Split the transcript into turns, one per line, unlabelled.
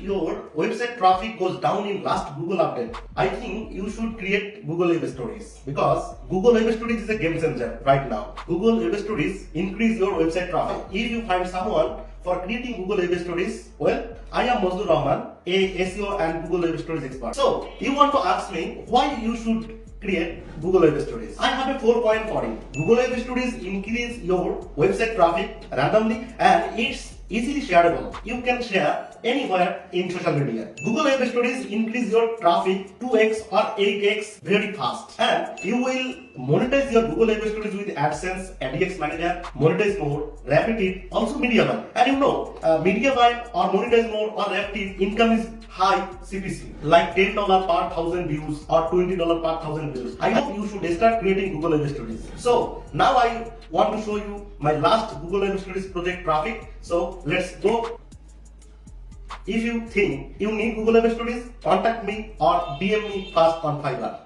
your website traffic goes down in last Google update, I think you should create Google Web Stories, because Google Web Stories is a game changer right now. Google Web Stories increase your website traffic. If you find someone for creating Google Web Stories, well, I am Mazdur Rahman, a SEO and Google Web Stories expert. So you want to ask me why you should create Google Web Stories. I have a 4-point for you. Google Web Stories increase your website traffic randomly and it's easily shareable. You can share anywhere in social media. Google Web Stories increase your traffic 2x or 8x very fast, and you will monetize your Google Web Stories with AdSense, AdX Manager, MonetizeMore, Raptive, also Mediavine. And you know, Mediavine or MonetizeMore or Raptive income is high CPC, like $10 per 1,000 views or $20 per 1,000 views. I hope you should start creating Google Web Stories. So now I want to show you my last Google Web Stories project traffic. So let's go. If you think you need Google Web Stories, contact me or DM me first on Fiverr.